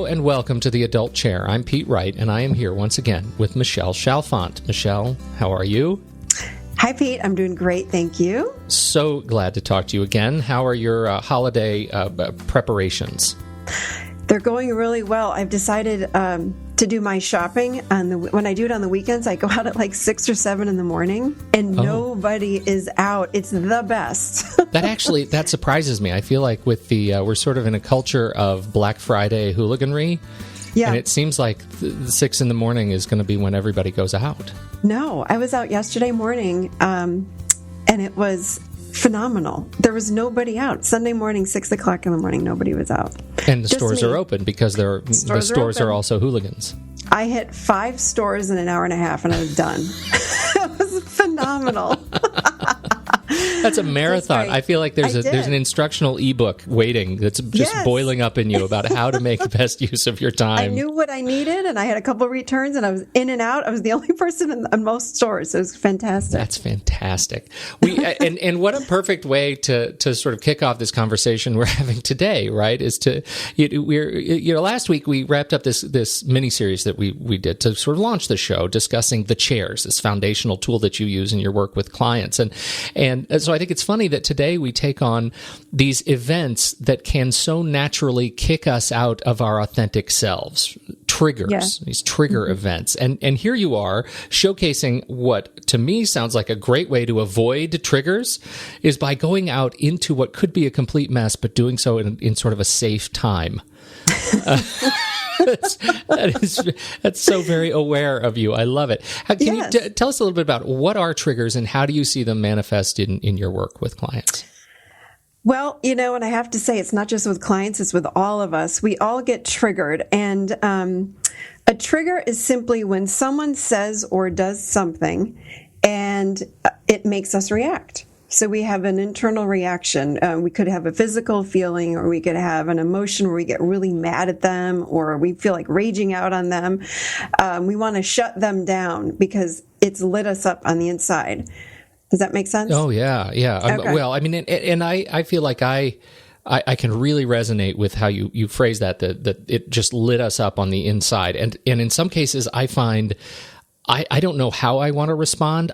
and welcome to The Adult Chair. I'm Pete Wright, and I am here once again with Michelle Chalfant. Michelle, how are you? Hi, Pete. I'm doing great, thank you. So glad to talk to you again. How are your holiday preparations? They're going really well. I've decided to do my shopping when I do it on the weekends. I go out at like 6 or 7 in the morning, and nobody is out. It's the best. That surprises me. I feel like with the we're sort of in a culture of Black Friday hooliganry. Yeah. And it seems like the 6 in the morning is going to be when everybody goes out. No, I was out yesterday morning, and it was phenomenal. There was nobody out. Sunday morning, 6 o'clock in the mormorning, nobody was out. And the stores are open because the stores are also hooligans. I hit 5 stores in an hour and a half, and I was done. It was phenomenal. That's a marathon. I feel like there's an instructional ebook waiting that's just boiling up in you about how to make the best use of your time. I knew what I needed, and I had a couple of returns, and I was in and out. I was the only person in most stores. So it was fantastic. That's fantastic. And what a perfect way to sort of kick off this conversation we're having today, right? Is to last week we wrapped up this mini series that we did to sort of launch the show, discussing the chairs, this foundational tool that you use in your work with clients, and so I think it's funny that today we take on these events that can so naturally kick us out of our authentic selves, triggers, these trigger events. And here you are showcasing what to me sounds like a great way to avoid triggers is by going out into what could be a complete mess, but doing so in sort of a safe time. That's so very aware of you. I love it. Can you tell us a little bit about what are triggers and how do you see them manifest in your work with clients? Well, and I have to say, it's not just with clients, it's with all of us. We all get triggered. And a trigger is simply when someone says or does something and it makes us react. So we have an internal reaction. We could have a physical feeling, or we could have an emotion where we get really mad at them, or we feel like raging out on them. We want to shut them down because it's lit us up on the inside. Does that make sense? Oh, yeah. Okay. Well, I mean, and I feel like I can really resonate with how you phrase that it just lit us up on the inside. And in some cases, I find I don't know how I want to respond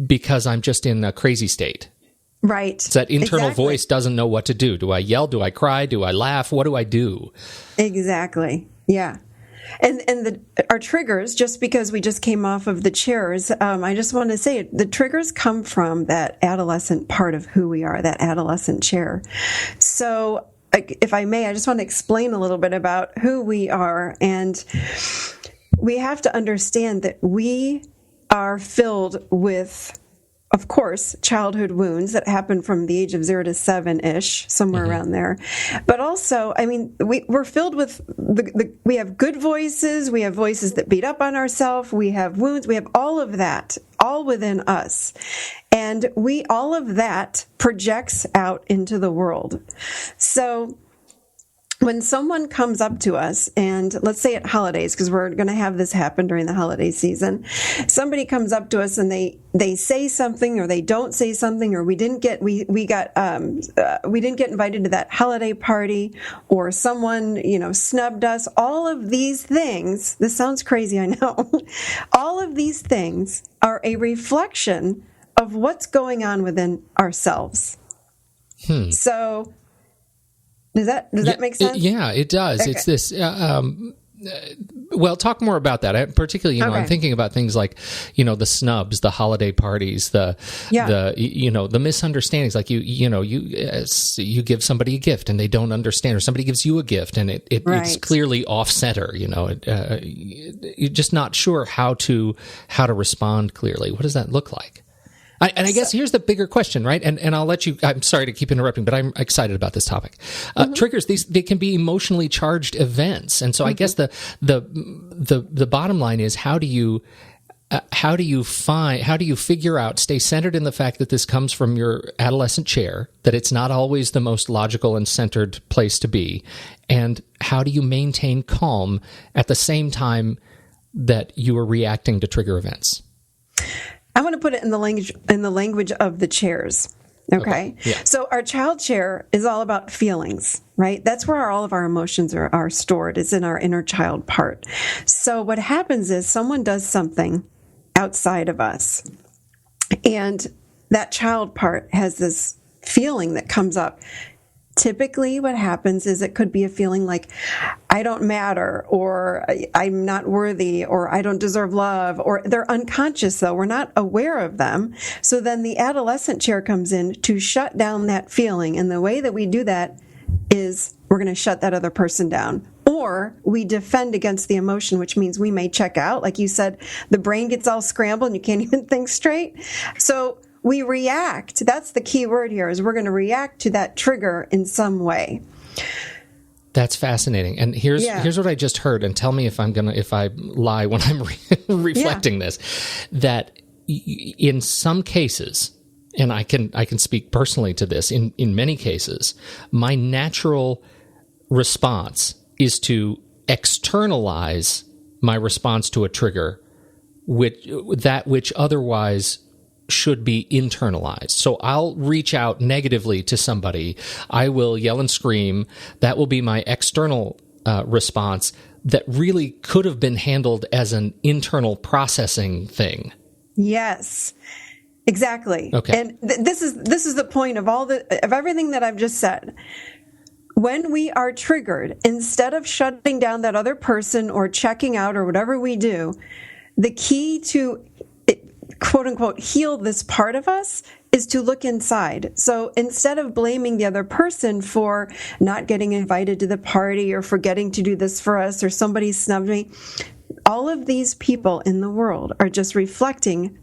because I'm just in a crazy state. Right. It's that internal voice doesn't know what to do. Do I yell? Do I cry? Do I laugh? What do I do? Exactly. Yeah. And our triggers, just because we just came off of the chairs, I just want to say the triggers come from that adolescent part of who we are, that adolescent chair. So if I may, I just want to explain a little bit about who we are. And we have to understand that we are filled with, of course, childhood wounds that happen from the age of 0 to 7-ish, somewhere around there. But also, I mean, we're filled with, we have good voices, we have voices that beat up on ourselves, we have wounds, we have all of that, all within us. And all of that projects out into the world. So when someone comes up to us, and let's say at holidays, because we're going to have this happen during the holiday season, somebody comes up to us and they say something, or they don't say something, or we didn't get invited to that holiday party, or someone snubbed us. All of these things. This sounds crazy, I know. All of these things are a reflection of what's going on within ourselves. So. Does that make sense? Yeah, it does. Okay. It's this. Well, talk more about that. Particularly, I'm thinking about things like, the snubs, the holiday parties, the misunderstandings. Like you give somebody a gift and they don't understand, or somebody gives you a gift and it's clearly off center. You're just not sure how to respond clearly. What does that look like? I guess here's the bigger question, right? And I'll let you. I'm sorry to keep interrupting, but I'm excited about this topic. Triggers, they can be emotionally charged events, and so I guess the bottom line is how do you figure out, stay centered in the fact that this comes from your adolescent chair, that it's not always the most logical and centered place to be, and how do you maintain calm at the same time that you are reacting to trigger events? I want to put it in the language of the chairs. Okay. Yeah. So our child chair is all about feelings, right? That's where all of our emotions are stored, is in our inner child part. So what happens is someone does something outside of us, and that child part has this feeling that comes up. Typically what happens is it could be a feeling like, I don't matter, or I'm not worthy, or I don't deserve love, or they're unconscious though. We're not aware of them. So then the adolescent chair comes in to shut down that feeling. And the way that we do that is we're going to shut that other person down. Or we defend against the emotion, which means we may check out. Like you said, the brain gets all scrambled and you can't even think straight. So we react. That's the key word here, is we're going to react to that trigger in some way. That's fascinating. And here's what I just heard, and tell me if I lie when I'm reflecting this, that in some cases, and I can speak personally to this, in many cases, my natural response is to externalize my response to a trigger, which otherwise should be internalized. So I'll reach out negatively to somebody. I will yell and scream. That will be my external response that really could have been handled as an internal processing thing. Yes, exactly. Okay. And this is the point of everything that I've just said. When we are triggered, instead of shutting down that other person or checking out or whatever we do, the key to quote unquote heal this part of us is to look inside. So instead of blaming the other person for not getting invited to the party or forgetting to do this for us, or somebody snubbed me, all of these people in the world are just reflecting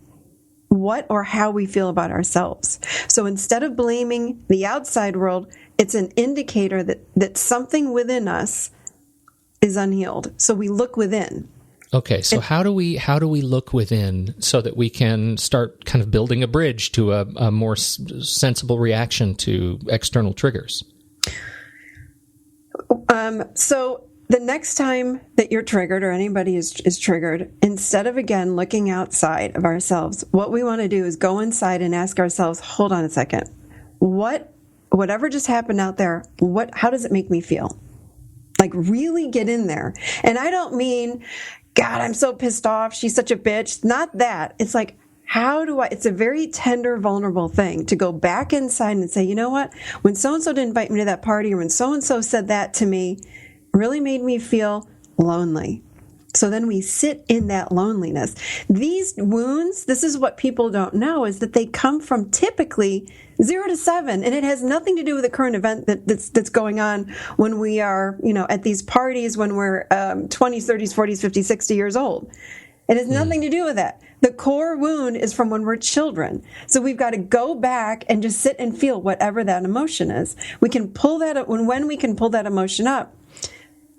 what or how we feel about ourselves. So instead of blaming the outside world, it's an indicator that something within us is unhealed. So we look within. Okay, so how do we look within so that we can start kind of building a bridge to a more sensible reaction to external triggers? So the next time that you're triggered, or anybody is triggered, instead of again looking outside of ourselves, what we want to do is go inside and ask ourselves, hold on a second, whatever just happened out there, how does it make me feel? Like really get in there. And I don't mean, God, I'm so pissed off, she's such a bitch. Not that. It's like, it's a very tender, vulnerable thing to go back inside and say, you know what? When so-and-so didn't invite me to that party, or when so-and-so said that to me, really made me feel lonely. So then we sit in that loneliness. These wounds, this is what people don't know, is that they come from typically 0 to 7, and it has nothing to do with the current event that's going on when we are, at these parties when we're 20s, 30s, 40s, 50s, 60 years old. It has nothing to do with that. The core wound is from when we're children. So we've got to go back and just sit and feel whatever that emotion is. We can pull that up when we can pull that emotion up.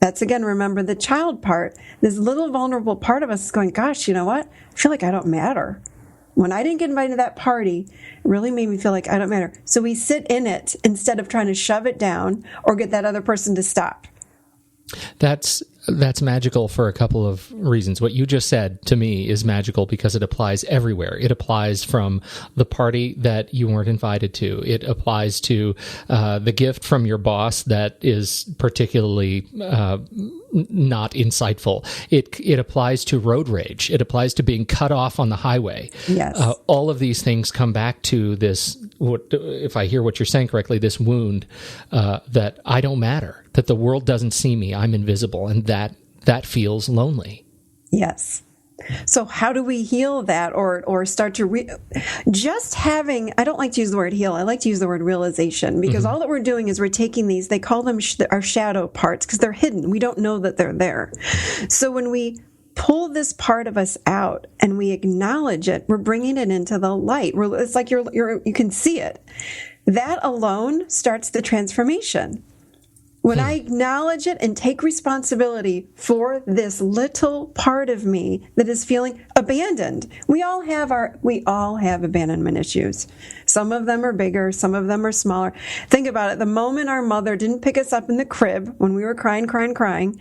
That's, again, remember the child part. This little vulnerable part of us is going, gosh, you know what? I feel like I don't matter. When I didn't get invited to that party, it really made me feel like I don't matter. So we sit in it instead of trying to shove it down or get that other person to stop. That's magical for a couple of reasons. What you just said to me is magical because it applies everywhere. It applies from the party that you weren't invited to. It applies to the gift from your boss that is particularly not insightful. It applies to road rage. It applies to being cut off on the highway. Yes. All of these things come back to this, if I hear what you're saying correctly, this wound that I don't matter, that the world doesn't see me, I'm invisible, and that feels lonely. Yes. So how do we heal that or start to just having, I don't like to use the word heal, I like to use the word realization, because all that we're doing is we're taking these, they call them our shadow parts because they're hidden. We don't know that they're there. So when we pull this part of us out and we acknowledge it, we're bringing it into the light. It's like you can see it. That alone starts the transformation. When I acknowledge it and take responsibility for this little part of me that is feeling abandoned. We all have abandonment issues. Some of them are bigger, some of them are smaller. Think about it. The moment our mother didn't pick us up in the crib when we were crying,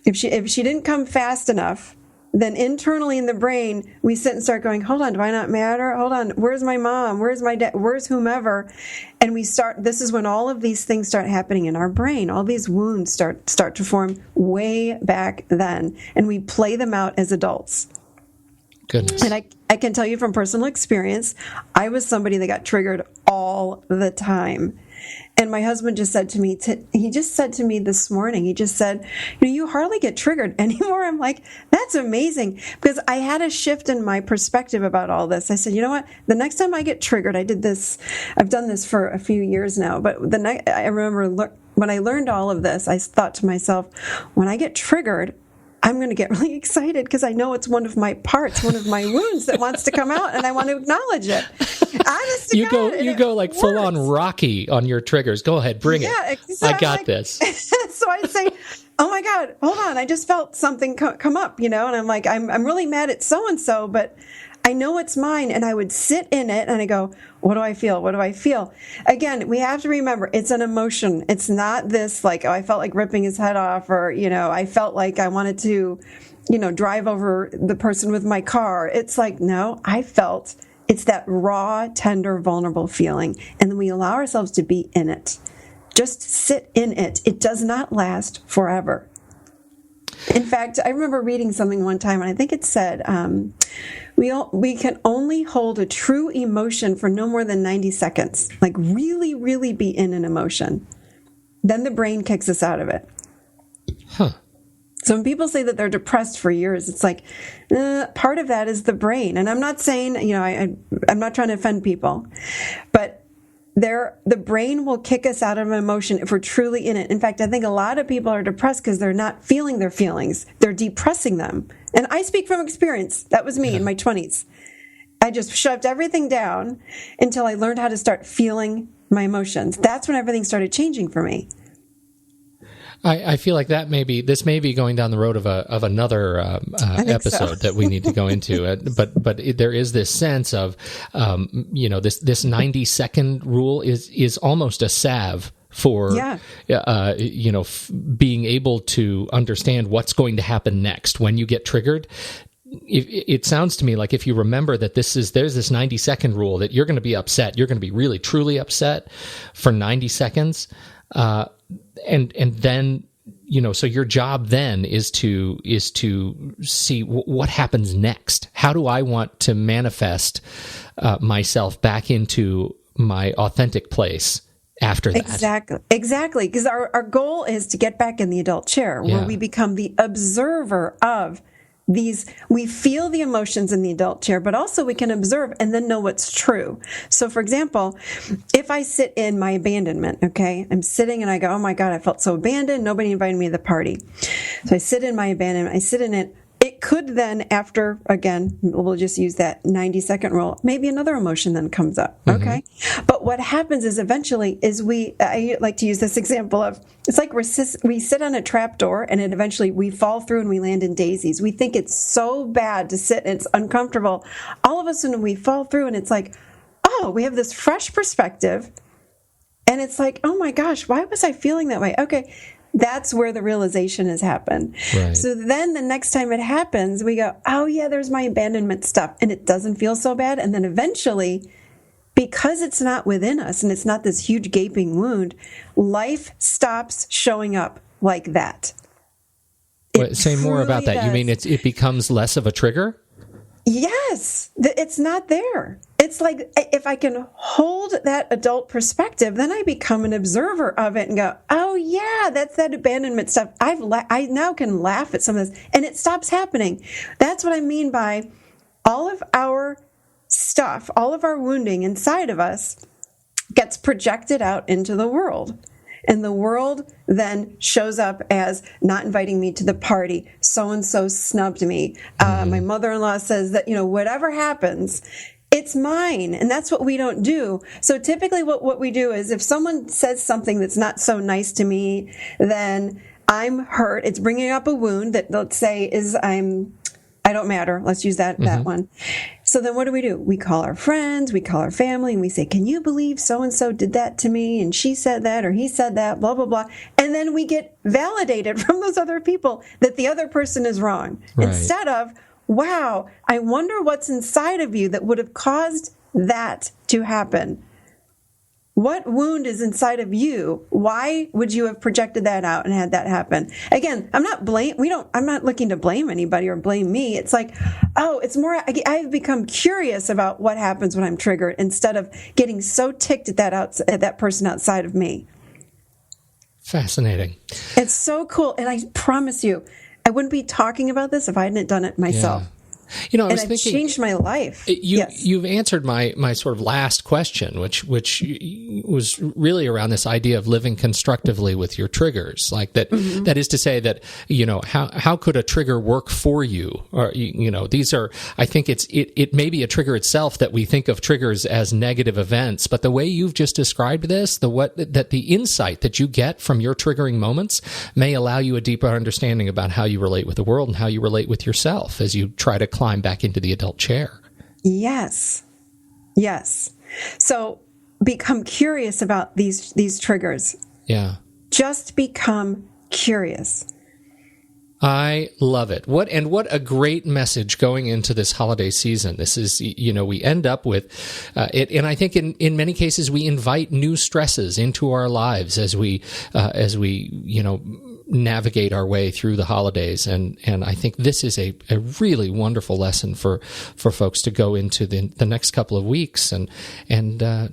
if she didn't come fast enough, then internally in the brain, we sit and start going, hold on, do I not matter? Hold on, where's my mom? Where's my dad? Where's whomever? And this is when all of these things start happening in our brain. All these wounds start to form way back then. And we play them out as adults. Goodness. And I can tell you from personal experience, I was somebody that got triggered all the time. And my husband just said to me, this morning, he just said, you hardly get triggered anymore. I'm like, that's amazing. Because I had a shift in my perspective about all this. I said, you know what? The next time I get triggered, I've done this for a few years now, but I remember when I learned all of this, I thought to myself, when I get triggered, I'm going to get really excited because I know it's one of my parts, one of my wounds that wants to come out, and I want to acknowledge it. Honest to God, you go like full on Rocky on your triggers. Go ahead, bring it. So I got this. So I'd say, oh my God, hold on. I just felt something come up, and I'm like, I'm really mad at so-and-so, but I know it's mine. And I would sit in it and I go, what do I feel? What do I feel? Again, we have to remember it's an emotion. It's not this like, oh, I felt like ripping his head off, or, I felt like I wanted to, drive over the person with my car. It's like, no, it's that raw, tender, vulnerable feeling. And then we allow ourselves to be in it. Just sit in it. It does not last forever. In fact, I remember reading something one time, and I think it said, we can only hold a true emotion for no more than 90 seconds. Like really, really be in an emotion. Then the brain kicks us out of it. Huh. So when people say that they're depressed for years, it's like, part of that is the brain. And I'm not saying, I'm not trying to offend people, but the brain will kick us out of an emotion if we're truly in it. In fact, I think a lot of people are depressed because they're not feeling their feelings. They're depressing them. And I speak from experience. That was me in my 20s. I just shoved everything down until I learned how to start feeling my emotions. That's when everything started changing for me. I feel like this may be going down the road of another episode that we need to go into. But there is this sense of, this 90-second rule is almost a salve for, being able to understand what's going to happen next when you get triggered. It sounds to me like if you remember that there's this 90-second rule that you're going to be upset, you're going to be really truly upset for 90 seconds. And then, so your job then is to see what happens next. How do I want to manifest myself back into my authentic place after that? Exactly. Because our goal is to get back in the adult chair where we become the observer of these. We feel the emotions in the adult chair, but also we can observe and then know what's true. So for example, if I sit in my abandonment, okay, I'm sitting and I go, oh my God, I felt so abandoned. Nobody invited me to the party. So I sit in my abandonment. I sit in it. It could then, after, again, we'll just use that 90-second rule, maybe another emotion then comes up, okay? Mm-hmm. But what happens is eventually I like to use this example of, it's like we sit on a trap door and it eventually we fall through and we land in daisies. We think it's so bad to sit and it's uncomfortable. All of a sudden we fall through and it's like, oh, we have this fresh perspective. And it's like, oh my gosh, why was I feeling that way? Okay. That's where the realization has happened. Right. So then the next time it happens, we go, oh yeah, there's my abandonment stuff. And it doesn't feel so bad. And then eventually, because it's not within us and it's not this huge gaping wound, life stops showing up like that. Say more about that. You mean it becomes less of a trigger? Yes. It's not there. It's like if I can hold that adult perspective, then I become an observer of it and go, oh yeah, that's that abandonment stuff. I now can laugh at some of this and it stops happening. That's what I mean by all of our stuff, all of our wounding inside of us gets projected out into the world. And the world then shows up as not inviting me to the party. So-and-so snubbed me. My mother-in-law says that, whatever happens, it's mine. And that's what we don't do. So typically what we do is if someone says something that's not so nice to me, then I'm hurt. It's bringing up a wound that, let's say, I don't matter. Let's use that one. So then what do? We call our friends, we call our family, and we say, can you believe so-and-so did that to me? And she said that, or he said that, blah, blah, blah. And then we get validated from those other people that the other person is wrong. Right. Instead of, wow, I wonder what's inside of you that would have caused that to happen. What wound is inside of you? Why would you have projected that out and had that happen? Again, I'm not looking to blame anybody or blame me. It's like, oh, it's more, I've become curious about what happens when I'm triggered instead of getting so ticked at that person outside of me. Fascinating. It's so cool. And I promise you, I wouldn't be talking about this if I hadn't done it myself. Yeah. I was thinking, changed my life. You've answered my sort of last question, which was really around this idea of living constructively with your triggers, like that. Mm-hmm. That is to say that how could a trigger work for you? Or these are. I think it may be a trigger itself that we think of triggers as negative events, but the way you've just described this, that the insight that you get from your triggering moments may allow you a deeper understanding about how you relate with the world and how you relate with yourself as you try to climb back into the adult chair. Yes. So become curious about these triggers. Yeah. Just become curious. I love it. What a great message going into this holiday season. This is, we end up with it, and I think in many cases we invite new stresses into our lives as we navigate our way through the holidays, and I think this is a really wonderful lesson for folks to go into the next couple of weeks and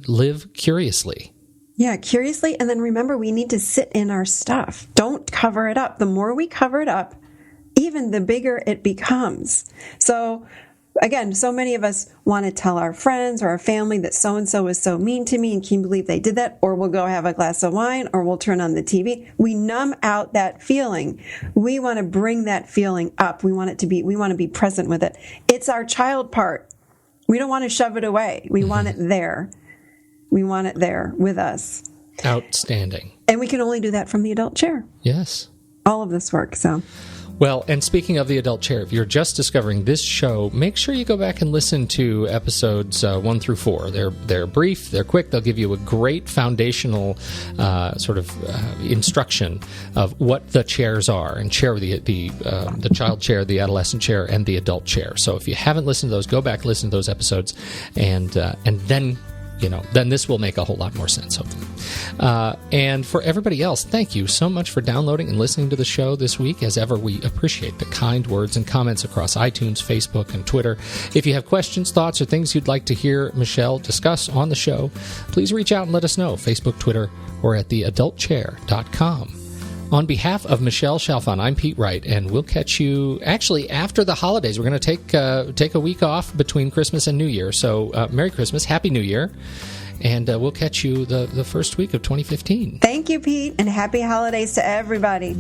live curiously. Yeah, curiously. And then remember, we need to sit in our stuff. Don't cover it up. The more we cover it up, even the bigger it becomes. So again, so many of us want to tell our friends or our family that so-and-so was so mean to me and can you believe they did that? Or we'll go have a glass of wine or we'll turn on the TV. We numb out that feeling. We want to bring that feeling up. We want to be present with it. It's our child part. We don't want to shove it away. We want it there. We want it there with us. Outstanding. And we can only do that from the adult chair. Yes. All of this work, so. Well, and speaking of the adult chair, if you're just discovering this show, make sure you go back and listen to episodes 1 through 4. They're brief, they're quick, they'll give you a great foundational instruction of what the chairs are, and chair the child chair, the adolescent chair, and the adult chair. So if you haven't listened to those, go back and listen to those episodes, and then this will make a whole lot more sense, hopefully. And for everybody else, thank you so much for downloading and listening to the show this week. As ever, we appreciate the kind words and comments across iTunes, Facebook, and Twitter. If you have questions, thoughts, or things you'd like to hear Michelle discuss on the show, please reach out and let us know. Facebook, Twitter, or at theadultchair.com. On behalf of Michelle Chalfant, I'm Pete Wright, and we'll catch you actually after the holidays. We're going to take a week off between Christmas and New Year. So Merry Christmas, Happy New Year, and we'll catch you the first week of 2015. Thank you, Pete, and happy holidays to everybody.